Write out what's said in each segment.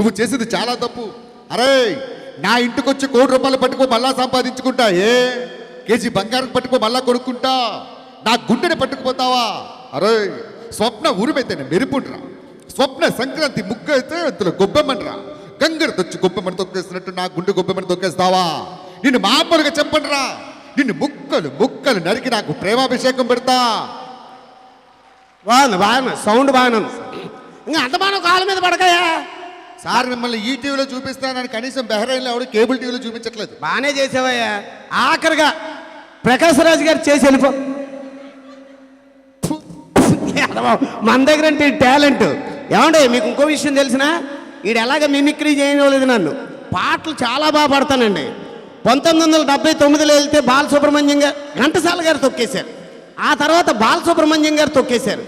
నువ్వు చేసింది చాలా తప్పు. అరే నా ఇంటికి వచ్చి ₹1,00,00,000 పట్టుకో మళ్ళా సంపాదించుకుంటా, కేజీ బంగారం పట్టుకో మళ్ళా కొనుక్కుంటా, నా గుండెని పట్టుకుపోతావా? అరే స్వప్న ఉరిమైతేనే మెరుపుండ్రా, స్వప్న సంక్రాంతి ముగ్గు అయితే అందులో గొబ్బెమ్మన్రా, గంగర తెచ్చి గొబ్బెమ్మని తొక్కేసినట్టు నా గుండె గొబ్బెమ్మని తొక్కేస్తావా? నిన్ను మామూలుగా చెప్పండిరా, నిన్ను ముక్కలు ముక్కలు నరికి నాకు ప్రేమాభిషేకం పెడతా. బాగా సౌండ్ బాగానే ఇంకా అంత బాగా కాళ్ళ మీద పడకాయా సార్ మిమ్మల్ని ఈ టీవీలో చూపిస్తానని కనీసం బెహ్రైన్లో ఎవడు కేబుల్ టీవీలో చూపించట్లేదు. బాగానే చేసావయ్యా. ఆఖరిగా ప్రకాశ్ రాజ్ గారు చేసి వెళ్ళిపో. మన దగ్గర అంటే టాలెంట్ ఏమండే. మీకు ఇంకో విషయం తెలిసినా ఈడు ఎలాగ మిమిక్రీ చేయలేదు. నన్ను పాటలు చాలా బాగా పడతానండి. 1979లో వెళ్తే బాలసుబ్రహ్మణ్యం గారు, ఘంటసాల గారు తొక్కేశారు. ఆ తర్వాత బాలసుబ్రహ్మణ్యం గారు తొక్కేశారు.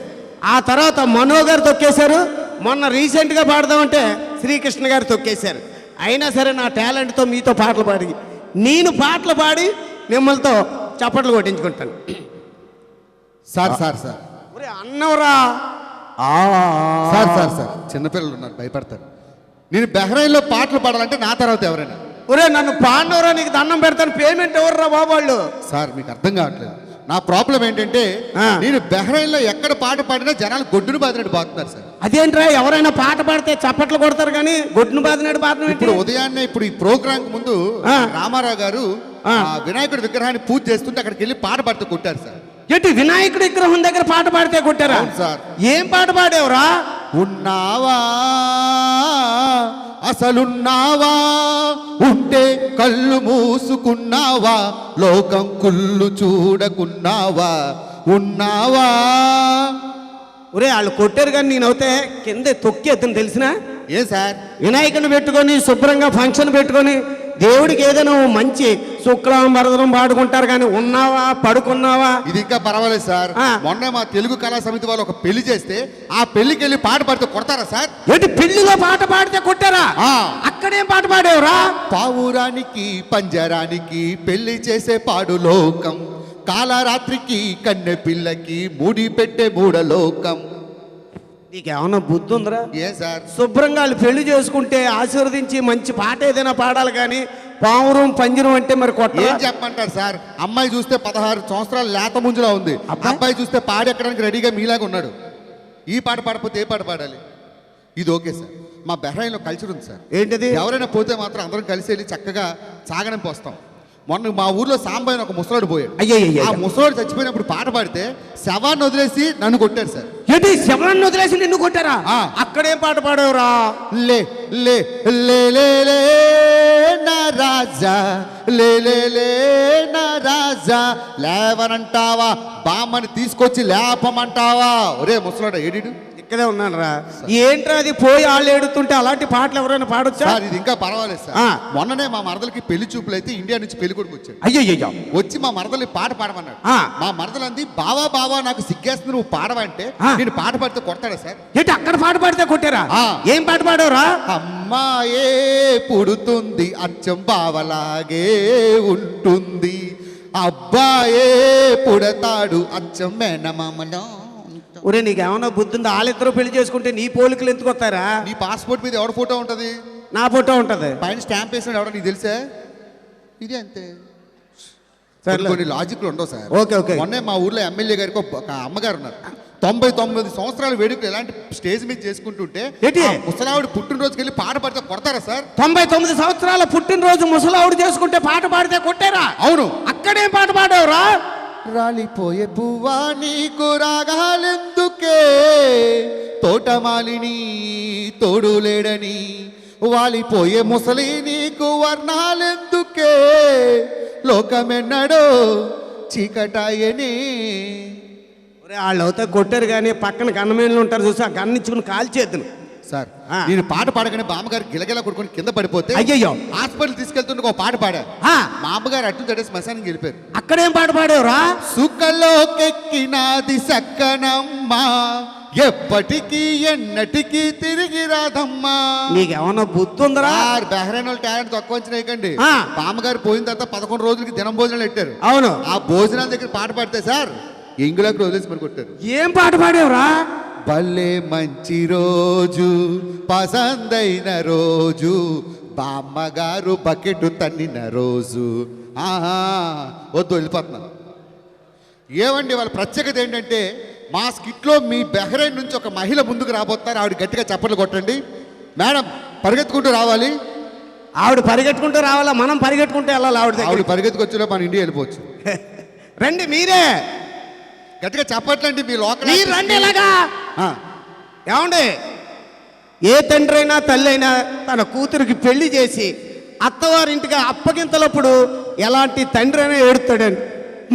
ఆ తర్వాత మనో గారు తొక్కేశారు. మొన్న రీసెంట్గా పాడదామంటే శ్రీకృష్ణ గారు తొక్కేశారు. అయినా సరే నా టాలెంట్తో మీతో పాటలు పాడి, నేను పాటలు పాడి మిమ్మల్తో చప్పట్లు కొట్టించుకుంటాను. సార్ సార్ సార్ ఒరే అన్నవరా సార్ సార్ సార్ చిన్నపిల్లలు ఉన్నారు, భయపడతారు. నేను బెహ్రైన్లో పాటలు పాడాలంటే నా తర్వాత ఎవరైనా. ఒరే నన్ను పాడినవరా, నీకు దండం పెడతాను, పేమెంట్ ఎవర్రా బాబు వాళ్ళు? సార్ మీకు అర్థం కావట్లేదు. నా ప్రాబ్లం ఏంటంటే నేను బెహ్రైన్లో ఎక్కడ పాట పాడినా జనాలు గొడ్డును బాదినట్టు బాగుతున్నారు సార్. అదేంట్రా, ఎవరైనా పాట పాడితే చప్పట్లు కొడతారు కానీ గొడ్డును బాదినట్టు బాధ. ఇప్పుడు ఉదయాన్నే ఇప్పుడు ఈ ప్రోగ్రామ్ ముందు రామారావు గారు వినాయకుడి విగ్రహాన్ని పూజ చేస్తుంటే అక్కడికి వెళ్ళి పాట పాడితే కొట్టారు సార్. ఏంటి వినాయకుడి విగ్రహం దగ్గర పాట పాడితే కొట్టారా? సార్ ఏం పాట పాడేవరా? ఉన్నావా అసలున్నావా, ఉంటే కళ్ళు మూసుకున్నావా, లోకం కుళ్ళు చూడకున్నావా, ఉన్నావా. ఒరే వాళ్ళు కొట్టారు కానీ నేనైతే కింద తొక్కి ఎత్తుని తెలిసిన. ఏ సార్ వినాయకుడిని పెట్టుకొని శుభ్రంగా ఫంక్షన్ పెట్టుకొని దేవుడికి ఏదైనా మంచి శుక్లం వరదనం పాడుకుంటారు కానీ ఉన్నావా పడుకున్నావా ఇది ఇంకా పర్వాలేదు సార్. మొన్న మా తెలుగు కళా సమితి వాళ్ళు ఒక పెళ్లి చేస్తే ఆ పెళ్లికి వెళ్ళి పాట పాడితే కొడతారా సార్? ఏంటి పెళ్లిలో పాట పాడితే కొట్టారా? అక్కడేం పాట పాడేవరా? పావురానికి పంజరానికి పెళ్లి చేసే పాడు లోకం, కాలరాత్రికి కన్నె పిల్లకి ముడి పెట్టే మూడలోకం. నీకేమన్నా బుద్ధి ఉందిరా? ఏ సార్ శుభ్రంగా వాళ్ళు పెళ్లి చేసుకుంటే ఆశీర్వదించి మంచి పాట ఏదైనా పాడాలి కానీ పావురం పంజరం అంటే మరి కొట్ట. ఏం చెప్పమంటారు సార్? అమ్మాయి చూస్తే 16 సంవత్సరాలు లేత ముంజులా ఉంది, అబ్బాయి చూస్తే పాడెక్కడానికి రెడీగా మీలాగా ఉన్నాడు. ఈ పాట పాడపోతే ఏ పాట పాడాలి? ఇది ఓకే సార్. మా బెహ్రైన్లో కల్చర్ ఉంది సార్. ఏంటిది? ఎవరైనా పోతే మాత్రం అందరం కలిసి వెళ్ళి చక్కగా సాగనంపి వస్తాం. మొన్న మా ఊర్లో సాంబాయి ఒక ముసలాడు పోయాడు. ఆ ముసలాడు చచ్చిపోయినప్పుడు పాట పాడితే శవాన్ని వదిలేసి నన్ను కొట్టారు సార్. ఏంటి శవాన్ని వదిలేసి నిన్ను కొట్టారా? అక్కడేం పాట పాడేవరా? లే లే లే లే లే నా రాజా, లే లే లే నా రాజా, లేవనంటావా బామ్మని తీసుకొచ్చి లేపమంటావా? ఒరే ముసలాడు ఏడిడు ఇక్కడే ఉన్నాను రా. ఏంట్రా అది పోయి వాళ్ళు ఏడుతుంటే అలాంటి పాటలు ఎవరైనా పాడొచ్చా? ఇది ఇంకా పర్వాలేదు సార్. మొన్ననే మా మరదలకి పెళ్లి చూపులు అయితే ఇండియా నుంచి పెళ్లి కొడుకు వచ్చాడు. అయ్యో వచ్చి మా మరదల్ని పాట పాడమన్నాడు. మా మరదలు అంది, బావా బావా నాకు సిగ్గేస్తుంది నువ్వు పాడవంటే, నేను పాట పాడితే కొడతాడా సార్? ఏంటి అక్కడ పాట పాడితే కొట్టారా? ఏం పాట పాడవరా? అమ్మాయే పుడుతుంది అచ్చం బావలాగే ఉంటుంది, అబ్బాయే పుడతాడు అచ్చం మేనమామలో. ఒరే నీకేమన్నా బుద్ధి ఉందా? వాళ్ళిద్దరూ పెళ్లి చేసుకుంటే నీ పోలికలు ఎందుకు వస్తారా? నీ పాస్పోర్ట్ మీద ఎవడ ఫోటో ఉంటది? నా ఫోటో ఉంటది. పైన స్టాంప్ వేసినాడు ఎవడో నీకు తెలుసా? ఇది అంతే. కొన్ని లాజిక్లు ఉండవు సార్. ఓకే. మొన్నే మా ఊర్లో ఎమ్మెల్యే గారికి ఒక అమ్మగారు ఉన్నారు. 99 సంవత్సరాల వేడుకలు ఎలాంటి స్టేజ్ మీద చేసుకుంటుంటే ముసలావిడ పుట్టినరోజుకి వెళ్ళి పాట పాడితే కొడతారా సార్? 99 సంవత్సరాల పుట్టినరోజు ముసలావిడ చేసుకుంటే పాట పాడితే కొట్టారా? అవును. అక్కడేం పాట పాడేవరా? రాలిపోయే పువ్వా నీకు రాగాలెందుకే, తోటమాలిని తోడులేడని, వాలిపోయే ముసలి నీకు వర్ణాలెందుకే, లోకమెన్నడో చీకటాయని. వాళ్ళు అవుతా కొట్టారు కానీ పక్కన గన్నమేళ్ళు ఉంటారు చూసి ఆ గన్నిచ్చుకుని కాల్చేద్దును సార్. నేను పాట పాడగానే బామ్మగారు గిలగిలా కొడుకుని కింద పడిపోతే అయ్యో హాస్పిటల్ తీసుకెళ్తుంటే ఒక పాట పాడా. మా అమ్మగారు అట్టు తడే శ్మశానికి వెళ్ళిపోయారు. అక్కడేం పాట పాడేవరా? సుఖలోకెక్కినాది సక్కనమ్మా, ఎప్పటికీ ఎన్నటికీ తిరిగి రాదమ్మా. నీకేమన్నా బుద్ధి ఉందరా? బెహ్రైన్ వాళ్ళు టాలెంట్ తక్కువ అంచనాయకండి. బామ్మగారు పోయిన తర్వాత 11 రోజులకి దినం భోజనాలు పెట్టారు. అవును. ఆ భోజనాల దగ్గర పాట పాడితే సార్ ఎంగులకు వదిలేసి మరి కొట్టారు. ఏం పాట పాడేవరా? భలే మంచి రోజు పసందైన రోజు బామ్మగారు బకెట్ తన్నిన రోజు. ఆహా వద్దు, వెళ్ళిపోతున్నాను. ఏమండి వాళ్ళ ప్రత్యేకత ఏంటంటే మా స్కిట్లో మీ బెహ్రైన్ నుంచి ఒక మహిళ ముందుకు రాబోతున్నారు. ఆవిడ గట్టిగా చప్పట్లు కొట్టండి. మేడం పరిగెత్తుకుంటూ రావాలి. ఆవిడ పరిగెట్టుకుంటూ రావాలా, మనం పరిగెట్టుకుంటూ వెళ్ళాలి. ఆవిడ పరిగెత్తుకొచ్చేలో మన ఇండియా వెళ్ళిపోవచ్చు. రండి మీరే గట్టిగా చెప్పట్లండి మీ లోకల్. మీరు రండి ఇలాగా. ఏమండి, ఏ తండ్రి అయినా తల్లి అయినా తన కూతురికి పెళ్లి చేసి అత్తవారింటికి అప్పగింతలప్పుడు ఎలాంటి తండ్రి అయినా ఏడుతాడండి.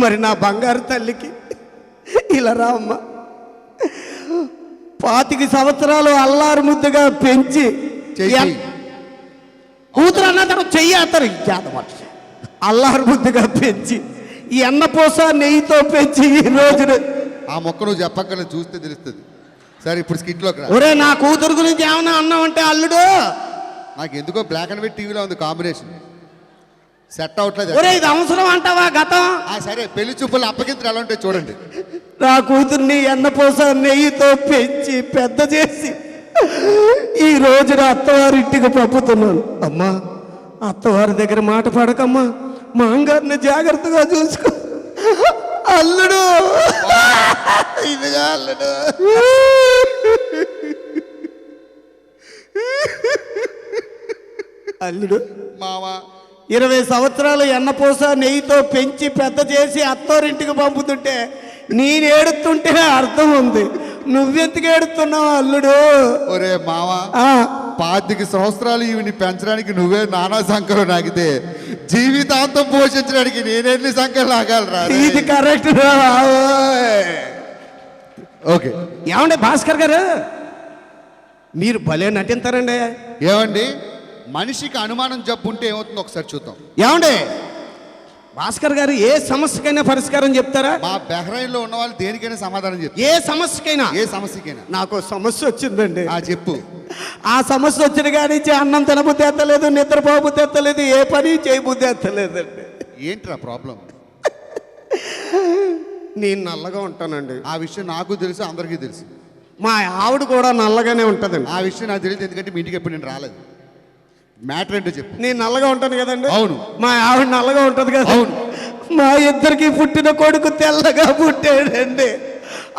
మరి నా బంగారు తల్లికి ఇలా రా అమ్మ, 25 సంవత్సరాలు అల్లారు ముద్దుగా పెంచి కూతురు అన్న తను చెయ్యేస్తారు అల్లారు ముద్దుగా పెంచి ఈ అన్నపూస నెయ్యితో పెంచి ఈ రోజున ఆ మొక్క నువ్వు చెప్పక్కర్లేదు, చూస్తే తెలుస్తుంది. సరే ఇప్పుడు స్కిట్లోకి రా. ఒరే నా కూతురు గురించి ఏమన్నా అన్నావంటే అల్లుడు నాకు ఎందుకో బ్లాక్ అండ్ వైట్ టీవీలో ఉంది కాంబినేషన్, సెట్ అవట్లేదు. ఒరే ఇది అవసరం అంటావా గతం? సరే పెళ్లి చూపులు అప్పగింతలు ఎలా ఉంటాయి చూడండి. నా కూతుర్ని ఎన్నపూస నెయ్యితో పెంచి పెద్ద చేసి ఈ రోజున అత్తవారింటికి పంపుతున్నాను. అమ్మా అత్తవారి దగ్గర మాట పడకమ్మా, మా అంగారిని జాగ్రత్తగా చూసుకో. అల్లుడు ఇదిగా అల్లుడు. అల్లుడు మావా 20 సంవత్సరాలు ఎన్నపూస నెయ్యితో పెంచి పెద్ద చేసి అత్తోరింటికి పంపుతుంటే నేను ఏడుతుంటే అర్థం ఉంది, నువ్వెందుకు ఏడుతున్నావు అల్లుడు? ఒరే మావా 25 సంవత్సరాలు ఇవిని పెంచడానికి నువ్వే నానా సంఖ్యలో నాగితే జీవితాంతం పోషించడానికి నేనెన్ని సంఖ్యలు నాగాలరా? ఇది కరెక్ట్. ఓకే ఏమండి భాస్కర్ గారు, మీరు భలే నటింతారండి. ఏమండి మనిషికి అనుమానం జబ్బు ఉంటే ఏమవుతుందో ఒకసారి చూద్దాం. ఏమండి భాస్కర్ గారు ఏ సమస్యకైనా పరిష్కారం చెప్తారా? మా బెహ్రైన్ లో ఉన్న వాళ్ళు దేనికైనా సమాధానం చెప్తారు. ఏ సమస్యకైనా? ఏ సమస్యకైనా. నాకు సమస్య వచ్చిందండి. చెప్పు. ఆ సమస్య వచ్చిన కానీ అన్నం తినబుద్ధి ఎత్తలేదు, నిద్రపోబుద్ధి ఎత్తలేదు, ఏ పని చేయబుద్ధి ఎత్తలేదండి. ఏంట్రా ప్రాబ్లం? నేను నల్లగా ఉంటానండి. ఆ విషయం నాకు తెలుసు, అందరికీ తెలుసు. మా ఆవిడ కూడా నల్లగానే ఉంటుందండి. ఆ విషయం నాకు తెలియదు, ఎందుకంటే మీ ఇంటికి ఎప్పుడు నేను రాలేదు. మ్యాటర్ ఏంటో చెప్పు. నేను నల్లగా ఉంటాను కదండి. అవును. మా ఆవిడ నల్లగా ఉంటుంది కదా. అవును. మా ఇద్దరికి పుట్టిన కొడుకు తెల్లగా పుట్టాడండి.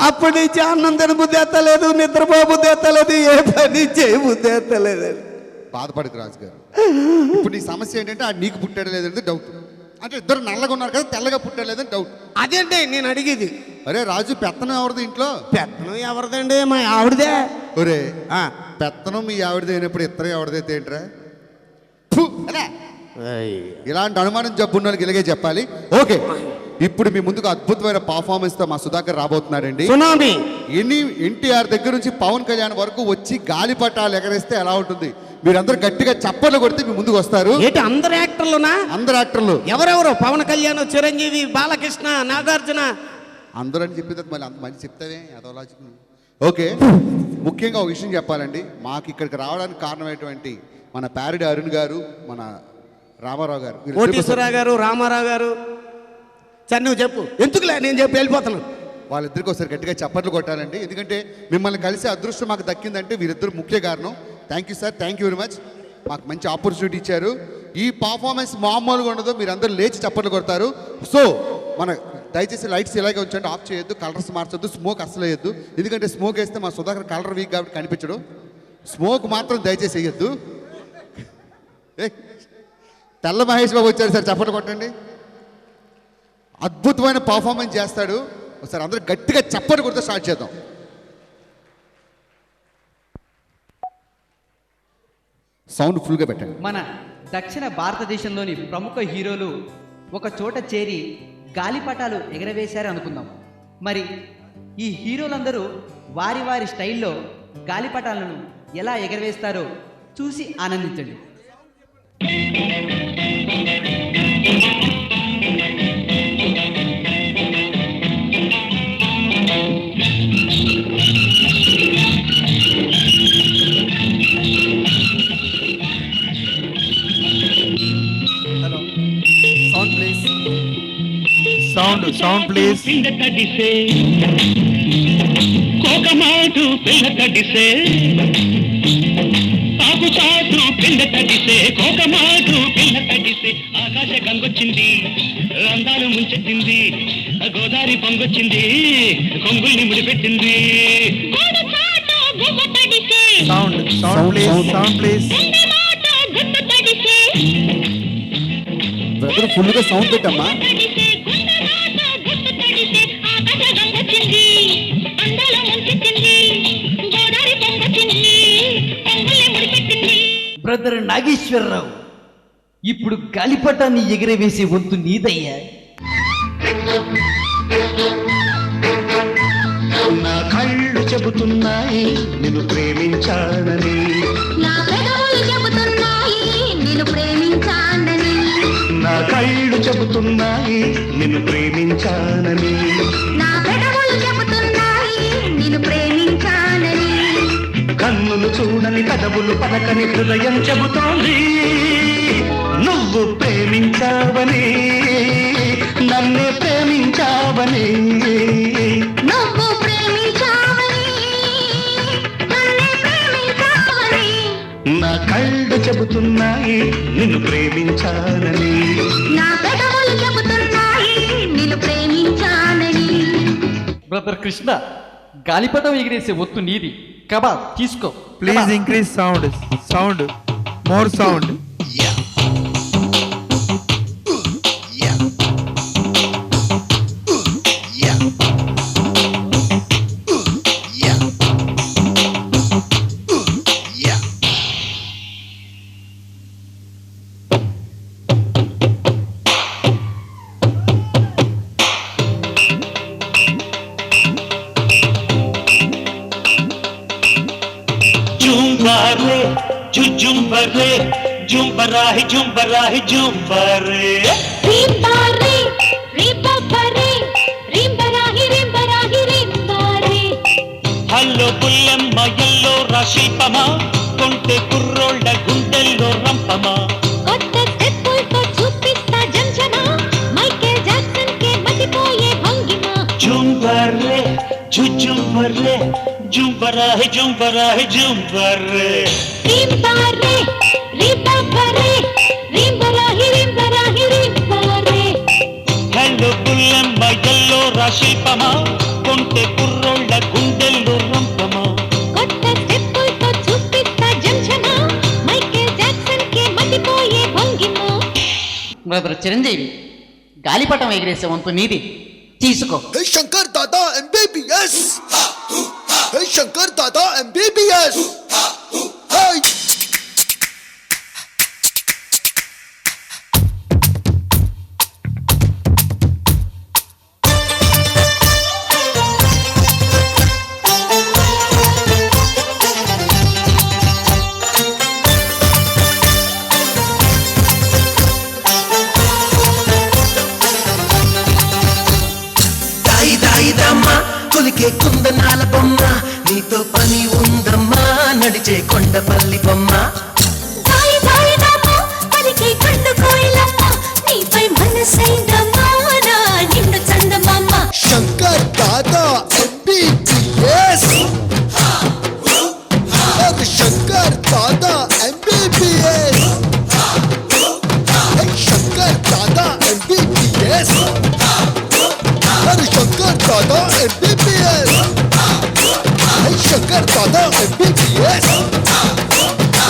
అప్పటి నుంచి అన్నం తినబుద్ధి ఎత్తలేదు, నిద్రపోబుద్ధి ఎత్తలేదు, ఏ పని చేయబుద్ధి ఎత్తలేదండి. బాధపడకు రాజు గారు. ఇప్పుడు నీ సమస్య ఏంటంటే ఆ నీకు పుట్టాడు లేదంటే డౌట్. అంటే ఇద్దరు నల్లగా ఉన్నారు కదా, తెల్లగా పుట్టాడు లేదని డౌట్. అదేంటి నేను అడిగేది. అరే రాజు, పెత్తనం ఎవరిది ఇంట్లో? పెత్తనం ఎవరిదండి? మా ఆవిడదే. ఒరే పెత్తనం మీ ఆవిడదే అయినప్పుడు ఇత్తనం ఎవరిదైతే ఏంట్రా? ఇలాంటి అనుమానం జబ్బు ఉన్న వాళ్ళకి ఇలాగే చెప్పాలి. ఓకే, ఇప్పుడు మీ ముందుకు అద్భుతమైన పర్ఫార్మెన్స్ తో మా సుధాకర్ రాబోతున్నాడండి. ఎన్టీఆర్ దగ్గర నుంచి పవన్ కళ్యాణ్ వరకు వచ్చి గాలిపటాలు ఎగరేస్తే ఎలా ఉంటుంది? మీరందరూ గట్టిగా చప్పట్లు కొడితే మీ ముందుకు వస్తారు. ఏంటి అందరు యాక్టర్లునా? అందరు యాక్టర్లు. ఎవరెవరు? పవన్ కళ్యాణ్, చిరంజీవి, బాలకృష్ణ, నాగార్జున అందరూ అని చెప్పితే మళ్ళీ అంత మంచి చెప్తావే అదో లాజిక్. ఓకే, ముఖ్యంగా ఒక విషయం చెప్పాలండి. మాకు ఇక్కడికి రావడానికి కారణమైనటువంటి మన ప్యారిడి అరుణ్ గారు, మన రామారావు గారు, కోటేశ్వరరావు గారు, రామారావు గారు. సరే నువ్వు చెప్పు. ఎందుకులే నేను చెప్పి వెళ్ళిపోతున్నాను. వాళ్ళిద్దరికి ఒకసారి గట్టిగా చప్పట్లు కొట్టాలండి. ఎందుకంటే మిమ్మల్ని కలిసే అదృష్టం మాకు దక్కిందంటే వీరిద్దరు ముఖ్య కారణం. Thank you sir, thank you very much. మాకు మంచి ఆపర్చునిటీ ఇచ్చారు. ఈ పర్ఫార్మెన్స్ మామూలుగా ఉండదు, మీరందరూ లేచి చప్పట్లు కొడతారు. సో మన దయచేసి లైట్స్ ఇలాగే ఉంచండి, ఆఫ్ చేయొద్దు, కలర్స్ మార్చొద్దు, స్మోక్ అసలు వేయద్దు. ఎందుకంటే స్మోక్ వేస్తే మా సుధాకర్ కలర్ వీక్ కాబట్టి కనిపించడు. స్మోక్ మాత్రం దయచేసి వేయద్దు. తెల్ల మహేష్ బాబు వచ్చారు సార్, చప్పట్లు కొట్టండి. అద్భుతమైన పర్ఫార్మెన్స్ చేస్తాడు. ఒకసారి అందరూ గట్టిగా చప్పట్లు కొడితే స్టార్ట్ చేద్దాం. సౌండ్ ఫుల్గా పెట్టండి. మన దక్షిణ భారతదేశంలోని ప్రముఖ హీరోలు ఒక చోట చేరి గాలిపటాలు ఎగరవేశారు అనుకుందాం. మరి ఈ హీరోలందరూ వారి వారి స్టైల్లో గాలిపటాలను ఎలా ఎగరవేస్తారో చూసి ఆనందించండి. Sound please. కోకమాటు పిల్ల తడిసే తాగుతాటు పిల్ల తడిసే కోకమాటు పిల్ల తడిసే ఆకాశ గంగొచ్చింది అందాలు ముంచెత్తింది గోదావరి పొంగొచ్చింది కొంగుల్ని ముడిపెట్టింది సౌండ్ ప్లీజ్ బ్రదర్ ఫుల్గా సౌండ్ పెట్టమ్మా. బ్రదర్ నాగేశ్వరరావు, ఇప్పుడు గాలిపటాన్ని ఎగిరవేసే వంతు నీదయ్యా. నా కళ్ళు చెబుతున్నాయి నిన్ను ప్రేమించానని నా పెదవులు చెబుతున్నాయి నిన్ను ప్రేమించానని నా కళ్ళు చెబుతున్నాయి నిన్ను ప్రేమించానని నా పెదవులు చెబుతున్నాయి నిన్ను ప్రేమించానని కన్నులు చూడని పెదవులు పలకని హృదయం చెబుతోంది నువ్వు ప్రేమించావని నన్నే ప్రేమించావని నువ్వు ప్రేమించావని నన్నే ప్రేమించావని నా కళ్ళు చెబుతున్నాయి నిన్ను ప్రేమించానని నా పెదవులు చెబుతున్నాయి నిన్ను ప్రేమించానని బ్రదర్ కృష్ణ, గాలిపటం ఎగిరేసే ఒత్తు నీది. కబా తీసుకో. Please increase sound more sound. జుంబరే జుంబరే జుంబరాహి జుంబరాహి జుంబరే రింబారే రింబారే రింబరాహి రింబరాహి రింబారే హల్లో బుల్లెమ్మ ఎల్లో రాశిల్పమా కొంటె కుర్రోళ్ళ గుండెల్లో రంపమా కొత్త స్టెప్పులతో చూపిస్తా జంజమా మైకేల్ జాక్సన్ కే మతిపోయే భంగిమ జుంబరే జుంబరే జుంబరాహి జుంబరాహి జుంబరే రింబారే రింబారే రింబరాహి రింబరాహి రింబారే హల్లో బుల్లెమ్మ ఎల్లో రాశిల్పమా కొంటె కుర్రోళ్ళ గుండెల్లో రంపమా కొత్త స్టెప్పులతో చూపిస్తా జంజమా మైకేల్ జాక్సన్ కే మతిపోయే భంగిమ బ్రదర్ చిరంజీవి, గాలిపటం ఎగిరేసే వంతు నీది. తీసుకో. Hey Shankar Dada MBBS. Hey Shankar Dada MBBS. Hey. దాయిదమ్మా కొలికే కుందనాల బొమ్మ నీతో పని ఉందమ్మా నడిచే కొండపల్లి బొమ్మ దాయి దాయి దామా పలికే కండు కోయిలమ్మ నీపై మనసైందమ్మా నా నిండు చందమామ Shankar Dada MBBS. Hey Shankar Dada MBBS. Hey Shankar Dada MBBS. Hey Shankar Dada MBBS. Hey Shankar Dada MBBS.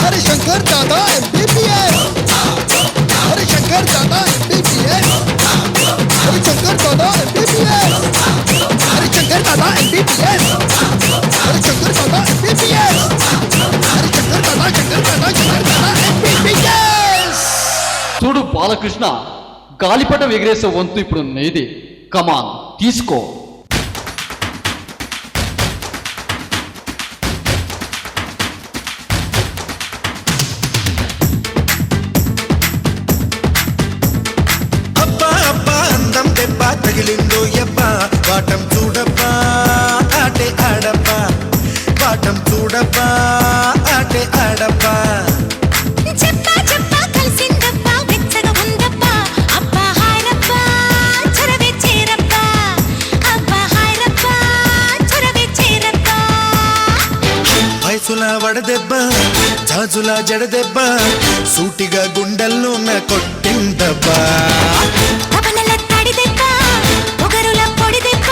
Hey Shankar Dada MBBS. Hey Shankar Dada MBBS. Hey Shankar Dada MBBS. Hey Shankar Dada MBBS. Hey Shankar Dada MBBS. Hey Shankar Dada MBBS. చూడు బాలకృష్ణ, గాలిపటం ఎగిరేసే వంతు ఇప్పుడు నీది. కమాన్ తీసుకో. అబ్బా అబ్బా అందం దెబ్బ తగిలిందో ఎబ్బా వాటం చూడబ్బా ఆటే ఆడబ్బా వాటం చూడబ్బా ఆటే ఆడబ్బా చెప్పా చెప్పా కలిసిందబ్బా వెచ్చగా ఉందబ్బా అబ్బా హాయరబ్బా చరవే చేరబ్బా గాజుల జడదెబ్బ సూటిగా గుండెల్లో నా కొట్టిందబ్బా తపనల తడి దెబ్బ పొగరుల పొడి దెబ్బ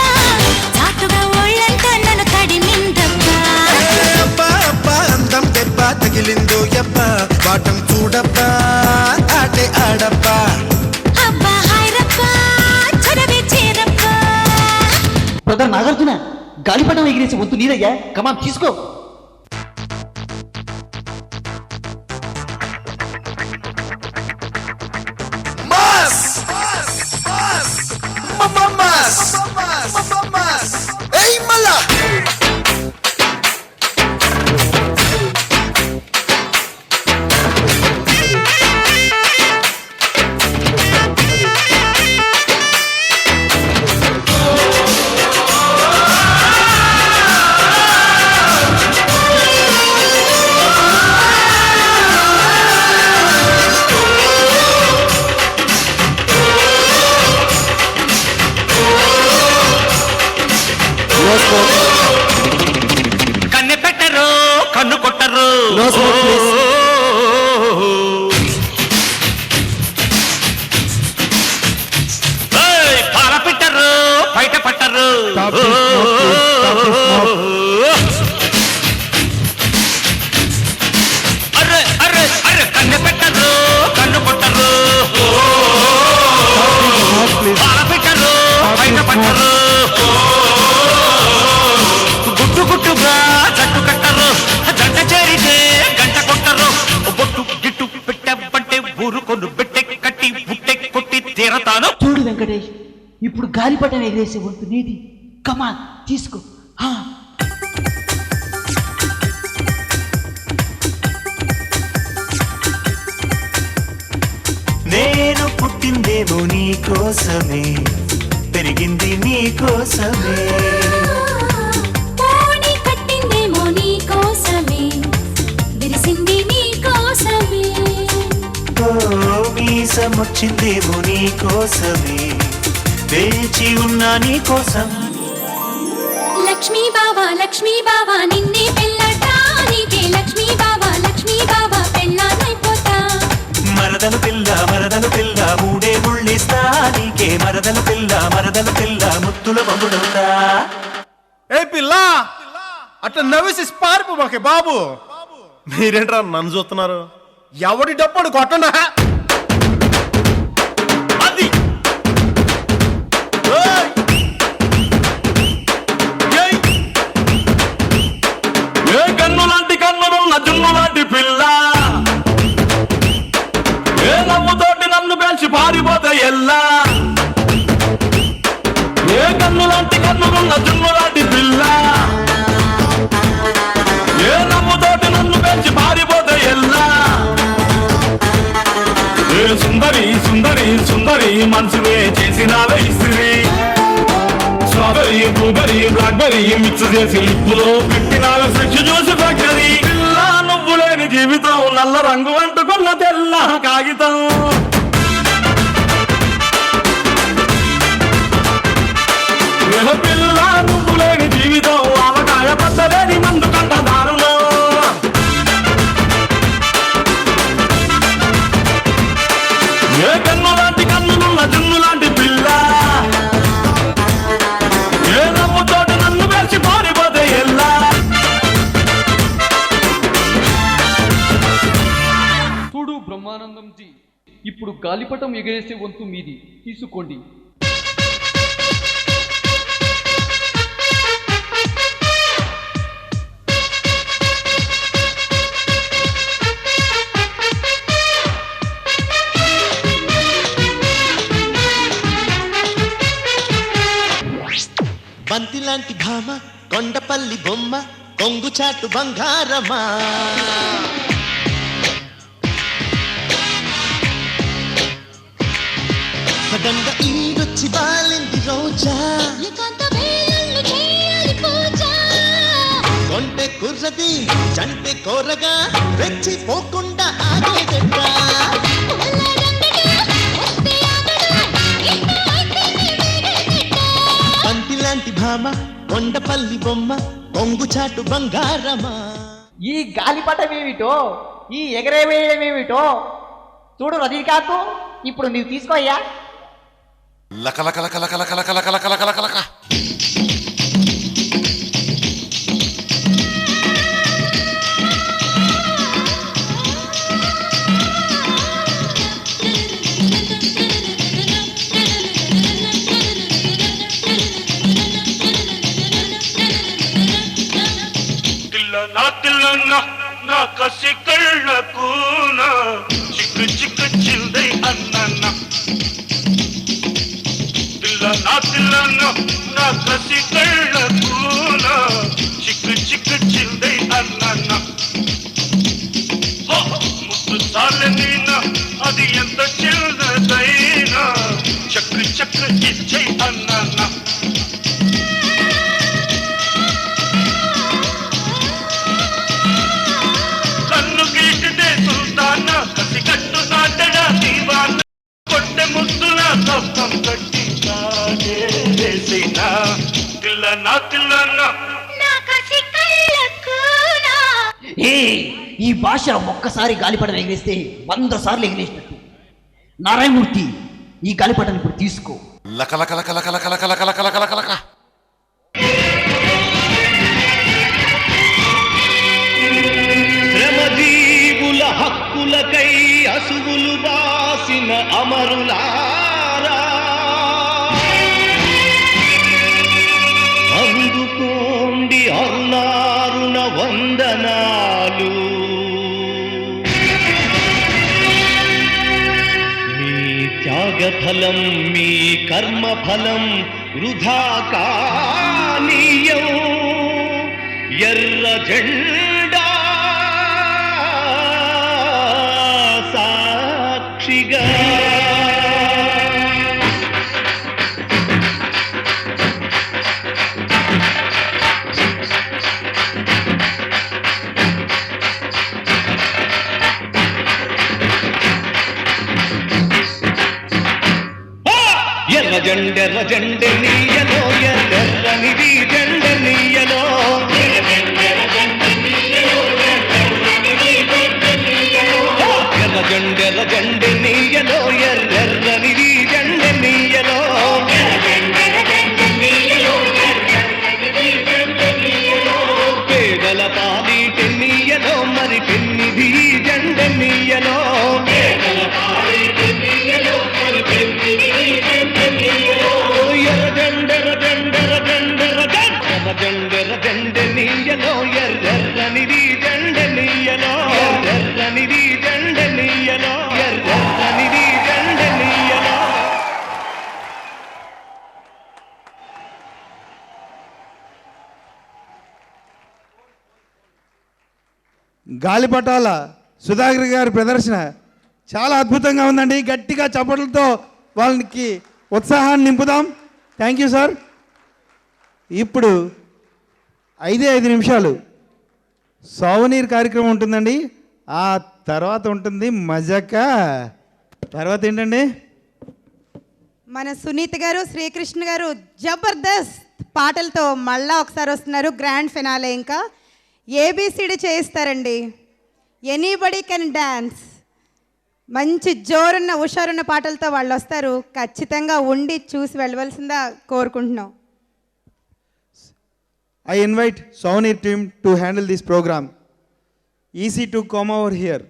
చాటుగా ఒళ్ళంతా నన్ను తడిమిందబ్బా అబ్బా అబ్బా అందం దెబ్బ తగిలిందో యబ్బ వాటం చూడబ్బా ఆటే ఆడబ్బా అబ్బా హాయరబ్బా చొరవే చేరబ్బా బ్రదర్ నాగార్జున గాలిపటం ఎగిరేసి వంతు నీదయ్యా, కమాన్ తీసుకో. మాస్ మాస్ మాస్ ఏయ్ మల్లా కన్నె పెట్టరు కన్ను కొట్టరు No smoke, please. ఏయ్, పాల పెట్టరు బయట పట్టరు Stop this smoke, please. Stop this smoke. Array array array కన్నె పెట్టరు కన్ను కొట్టరు Smoke, please. పాల పెట్టరు బయట పట్టరు గుట్టు గుట్టుగా జట్టు కట్టరు జంట చేరితే గంట కొట్టరు బొట్టు గిట్టు పెట్టబంటే ఊరుకొను పెట్టె కట్టి బుట్టె కొట్టి తీరతాను. చూడు వెంకటేష్, ఇప్పుడు గాలిపటం ఎగిరేసే వంతు నీది, కమాన్ తీసుకో. హా. నేను పుట్టిందేమో నీ కోసమే, పెరిగింది నీ కోసమే. పోనీ కట్టిందేమో నీ కోసమే విరిసింది నీ కోసమే ఓ మీసమొచ్చిందేమో నీ కోసమే, వేచి ఉన్నా నీ కోసం. లక్ష్మీ బావా నిన్నే పెళ్ళటానికే లక్ష్మీ బావా పెళ్ళానైపోతా మరదలు పిల్ల మూడే ముళ్ళిస్తా నీకే మరదలు పిల్ల ముత్తుల బొమ్ముడుందా. ఏ పిల్ల అట్లా నవ్వేసి పారిపోమాకే బాబు. మీరేంట్రా నన్ను చూస్తున్నారు? ఎవడి డప్పుడు కొట్టనా? అది ఏ కన్ను లాంటి కన్నులున్న జున్ను లాంటి పిల్ల, ఏ నవ్వుతోటి నన్ను పేల్చి పారిపోతే ఎల్లా. ఏ కన్ను లాంటి కన్నులున్న జున్ను లాంటి పిల్ల, ఏ నవ్వుతోటి నన్ను పేల్చి పారిపోతే ఎల్లా. ఏ సుందరి సుందరి సుందరి మనసువే చేసినావే ఇస్త్రీ, స్ట్రాబెరీ బ్లూబెరీ బ్లాక్బెరీ మిక్స్ చేసి లిప్పులో పెట్టినావే ఫ్రెష్ జ్యూస్ ఫ్యాక్టరీ. పిల్ల నువ్వు లేని జీవితం నల్ల రంగు అంటుకున్న తెల్ల కాగితం. ఏ పిల్ల నువ్వు లేని జీవితం ఆవకాయ పద్దలేని మందు కంట దారుణం. ఏ కన్ను లాంటి కన్నులున్న జున్ను లాంటి పిల్ల, ఏ నవ్వుతోటి నన్ను వేసి పారిపోతే ఎల్లా. చూడు బ్రహ్మానందంజీ, ఇప్పుడు గాలిపటం ఎగరేసే వంతు మీది, తీసుకోండి. బంతిలాంటి భామ కొండపల్లి బొమ్మ కొంగు చాటు బంగారమా సడన్గా ఈడొచ్చి బాలింది రోజా ఏకాంత వేళల్లో చేయాలి పూజ కొంటె కుర్రది చంటె కోరగా రెచ్చిపోకుండా ఆగేదెట్రా బంతిలాంటి భామ కొండపల్లి బొమ్మ కొంగు చాటు బంగారమా. ఈ గాలిపటం ఏమిటో ఈ ఎగరవేయడం ఏమిటో చూడు రజనీకాంత్, ఇప్పుడు నీవు తీసుకో అయ్యా. లక లక లక లక లక లక లక లక లక లక. నా కసి కళ్ళకు చిక్కు చిక్కు చిందై అన్న పిల్ల నా కసి కళ్ళకు చిక్కు చిక్కు చిందై అన్న ముద్దు చాలనీనా అది ఎంత చిన్నదైనా చక్కు చక్కు ఇచ్చై అన్న ఈ భాష ఒక్కసారి గాలిపటం ఎగిరేస్తే 100 సార్లు ఎగిరేసినట్టు. నారాయణమూర్తి, ఈ గాలిపటం ఇప్పుడు తీసుకో. లక లక లక లక లక లక లక లక లక లక లక. శ్రమజీవుల హక్కులకై అసువులు బాసిన అమరులారా, అందుకోండి అరుణారుణ వందనాలు. మీ త్యాగఫలం, మీ కర్మఫలం వృధా కానీయం. ఎర్ర జెండా సాక్షిగా ఎర్ర జెండ నీయలో, ఎర్రనిది జెండ నీయలో. ఎర్ర జెండ నీయలో, ఎర్రనిది జెండ నీయలో. పేదల పాలిట నీయలో, మరి పెన్నిది జెండ నీయలో. జెండ నీయలో, ఎర్రనిది జెండ నీయలో. ఎర్రనిది జెండ నీయలో, ఎర్రనిది జెండ నీయలో. గాలిపటాల సుధాకర్ గారి ప్రదర్శన చాలా అద్భుతంగా ఉందండి. గట్టిగా చప్పట్లతో వాళ్ళకి ఉత్సాహాన్ని నింపుదాం. Thank you sir. ఇప్పుడు 5 నిమిషాలు సౌనీర్ కార్యక్రమం ఉంటుందండి. ఆ తర్వాత ఉంటుంది మజాక. తర్వాత ఏంటండి, మన సునీత గారు, శ్రీకృష్ణ గారు జబర్దస్త్ పాటలతో మళ్ళా ఒకసారి వస్తున్నారు. గ్రాండ్ ఫినాలే ఇంకా ఏబిసిడి చేయిస్తారండి. Anybody can dance. మంచి జోరున్న హుషారున్న పాటలతో వాళ్ళు వస్తారు. ఖచ్చితంగా ఉండి చూసి వెళ్ళవలసిందా కోరుకుంటున్నాం. I invite Saunir team to handle this program. EC to come over here.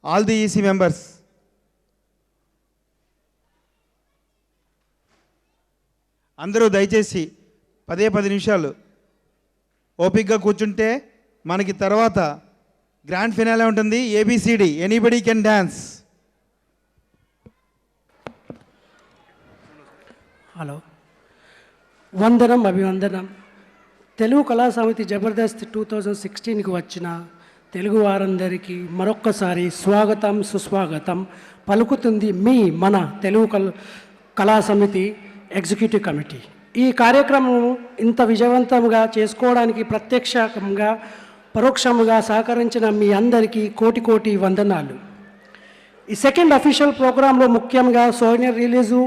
All the EC members. అందరూ దయచేసి 10 నిమిషాలు ఓపిక్గా కూర్చుంటే మనకి తర్వాత గ్రాండ్ ఫినాలే ఉంటుంది. ABCD anybody can dance. Hello, వందనం, అభివందనం. తెలుగు కళా సమితి జబర్దస్త్ 2016కి వచ్చిన తెలుగు వారందరికీ మరొక్కసారి స్వాగతం, సుస్వాగతం పలుకుతుంది మీ మన తెలుగు కళా సమితి ఎగ్జిక్యూటివ్ కమిటీ. ఈ కార్యక్రమం ఇంత విజయవంతంగా చేసుకోవడానికి ప్రత్యక్షంగా పరోక్షంగా సహకరించిన మీ అందరికీ కోటి కోటి వందనాలు. ఈ సెకండ్ అఫీషియల్ ప్రోగ్రాంలో ముఖ్యంగా souvenir release,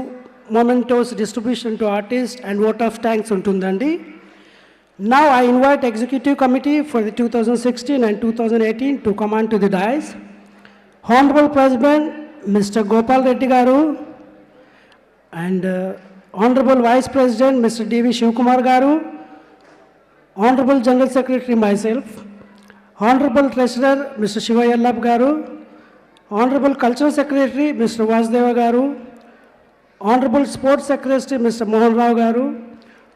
mementos distribution to artist and vote of thanks ఉంటుందండి. Now I invite Executive Committee for the 2016 and 2018 to come on to the dais. Honorable President, Mr. Gopal Reddy Garu, and Honorable Vice President, Mr. D.V. Shivkumar Garu, Honorable General Secretary myself, Honorable Treasurer, Mr. Shivayallap Garu, Honorable Cultural Secretary, Mr. Vasudeva Garu, Honorable Sports Secretary, Mr. Mohan Rao Garu,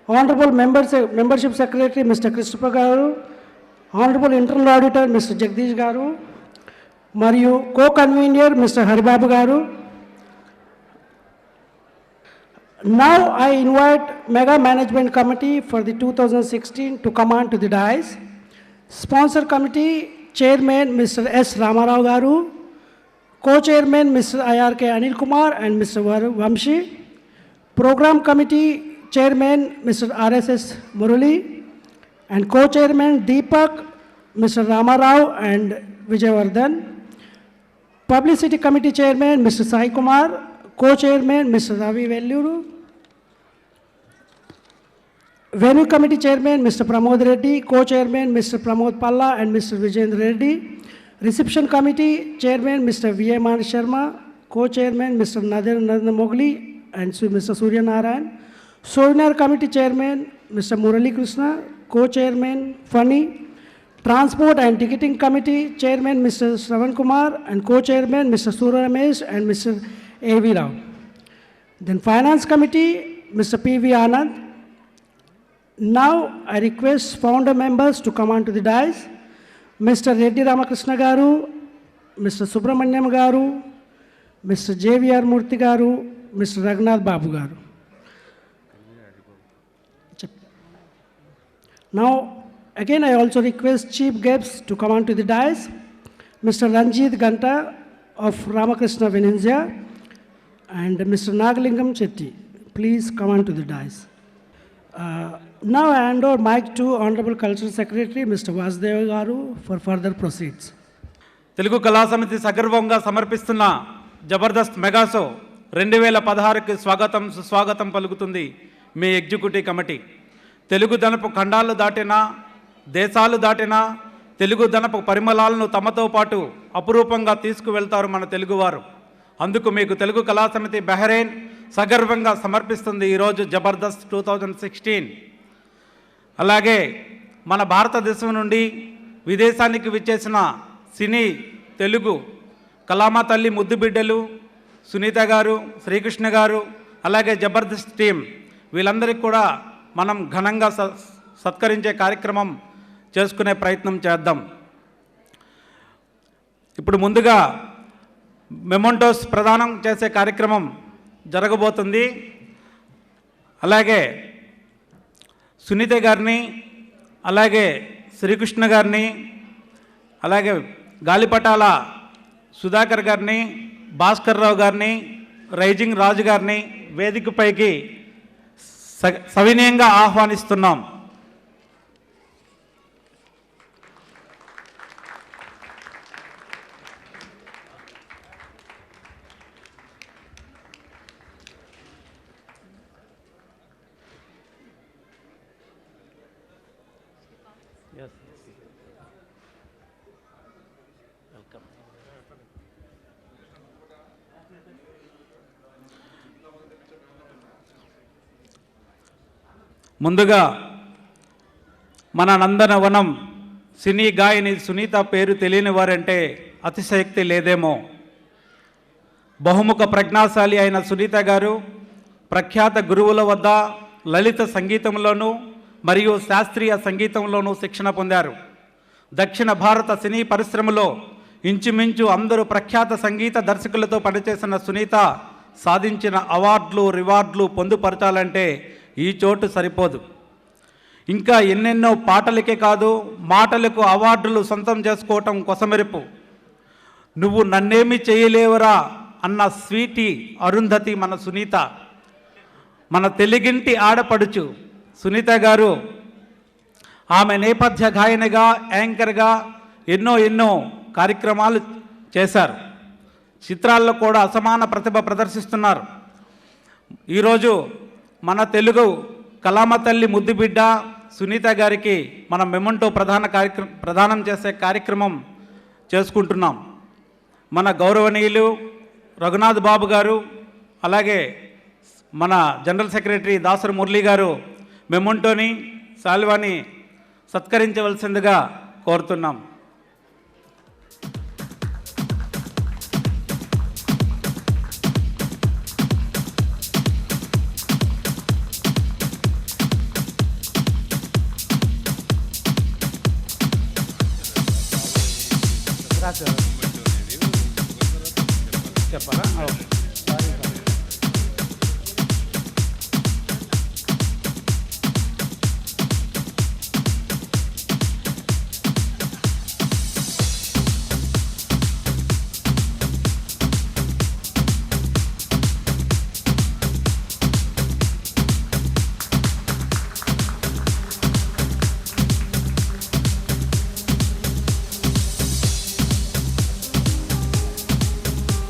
Honorable Membership Secretary, Mr. Christopher Garu, Honorable Internal Auditor, Mr. Jagdish Garu, Mariu Co-Convener, Mr. Haribabu Garu. Now I invite Mega Management Committee for the 2016 to come on to the dais. Sponsor Committee Chairman, Mr. S. Ramarao Garu, Co-Chairman, Mr. IRK Anil Kumar and Mr. Vamshi. Program Committee Chairman, Mr. RSS Murali, and Co-Chairman Deepak, Mr. Ramarao and Vijayvardhan. Publicity Committee Chairman, Mr. Sai Kumar, Co-Chairman, Mr. Ravi Velluru. Venue Committee Chairman, Mr. Pramod Reddy, Co-Chairman, Mr. Pramod Palla and Mr. Vijendra Reddy. Reception Committee Chairman, Mr. V.A. Man Sharma, Co-Chairman, Mr. Nadir Narendra Mogli and Mr. Surya Narayan. Seminar Committee Chairman, Mr. Murali Krishna, Co-Chairman, Funny. Transport and Ticketing Committee Chairman, Mr. Shravan Kumar and Co-Chairman, Mr. Surya Ramesh and Mr. A.V. Rao. Then Finance Committee, Mr. P.V. Anand. Now I request founder members to come on to the dais. Mr. Reddy Ramakrishna Garu, Mr. Subramanyam Garu, Mr. J.V.R. Murthy Garu, Mr. Raghunath Babu Garu. Now again I also request chief guests to come on to the dais. Mr. Ranjit Ganta of Ramakrishna Venezia and Mr. Nagalingam Chetty. Please come on to the dais. Now I hand over mic to Honorable Cultural Secretary, Mr. Vasudeva Garu, for further proceeds. Telugu కళా సమితి సగర్వంగా సమర్పిస్తున్న Jabardasth mega show 2016కి స్వాగతం సుస్వాగతం పలుకుతుంది మీ executive committee. Telugu దనపు ఖండాలు దాటినా దేశాలు దాటినా తెలుగు దనపు పరిమళాలను తమతో పాటు అపురూపంగా తీసుకువెళ్తారు మన తెలుగువారు. అందుకు మీకు తెలుగు కళా సమితి బహ్రెయిన్ సగర్వంగా సమర్పిస్తుంది ఈరోజు జబర్దస్త్ 2016. అలాగే మన భారతదేశం నుండి విదేశానికి విచ్చేసిన సినీ తెలుగు కళామ తల్లి ముద్దు బిడ్డలు సునీత గారు, శ్రీకృష్ణ గారు, అలాగే జబర్దస్త్ టీం వీళ్ళందరికీ కూడా మనం ఘనంగా సత్కరించే కార్యక్రమం చేసుకునే ప్రయత్నం చేద్దాం. ఇప్పుడు ముందుగా మెమోంటోస్ ప్రదానం చేసే కార్యక్రమం జరగబోతుంది. అలాగే సునీత గారిని, అలాగే శ్రీకృష్ణ గారిని, అలాగే గాలిపటాల సుధాకర్ గారిని, భాస్కర్ రావు గారిని, రైజింగ్ రాజు గారిని వేదికపైకి సవినయంగా ఆహ్వానిస్తున్నాం. ముందుగా మన నందనవనం సినీ గాయని సునీత పేరు తెలియని వారంటే అతిశయోక్తి లేదేమో. బహుముఖ ప్రజ్ఞాశాలి అయిన సునీత గారు ప్రఖ్యాత గురువుల వద్ద లలిత సంగీతంలోనూ మరియు శాస్త్రీయ సంగీతంలోనూ శిక్షణ పొందారు. దక్షిణ భారత సినీ పరిశ్రమలో ఇంచుమించు అందరూ ప్రఖ్యాత సంగీత దర్శకులతో పనిచేసిన సునీత సాధించిన అవార్డులు రివార్డులు పొందుపరచాలంటే ఈ చోటు సరిపోదు. ఇంకా ఎన్నెన్నో పాటలకే కాదు మాటలకు అవార్డులు సొంతం చేసుకోవటం కొసమెరుపు. నువ్వు నన్నేమి చేయలేవురా అన్న స్వీటీ అరుంధతి మన సునీత. మన తెలుగింటి ఆడపడుచు సునీత గారు ఆమె నేపథ్య గాయనిగా యాంకర్గా ఎన్నో కార్యక్రమాలు చేశారు. చిత్రాల్లో కూడా అసమాన ప్రతిభ ప్రదర్శిస్తున్నారు. ఈరోజు మన తెలుగు కళామ తల్లి ముద్దుబిడ్డ సునీత గారికి మనం మెమంటో ప్రదానం చేసే కార్యక్రమం చేసుకుంటున్నాం. మన గౌరవనీయులు రఘునాథ్ బాబు గారు, అలాగే మన జనరల్ సెక్రటరీ దాసరి మురళి గారు మెమంటోని శాల్వాని సత్కరించవలసిందిగా కోరుతున్నాం. చెప్పాలా?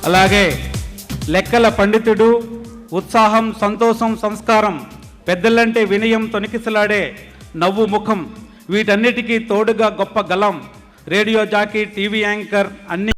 అలాగే లెక్కల పండితుడు, ఉత్సాహం, సంతోషం, సంస్కారం, పెద్దలంటే వినయం, తొణికిసలాడే నవ్వు ముఖం, వీటన్నిటికీ తోడుగా గొప్ప గలం, రేడియో జాకీ, టీవీ యాంకర్, అన్ని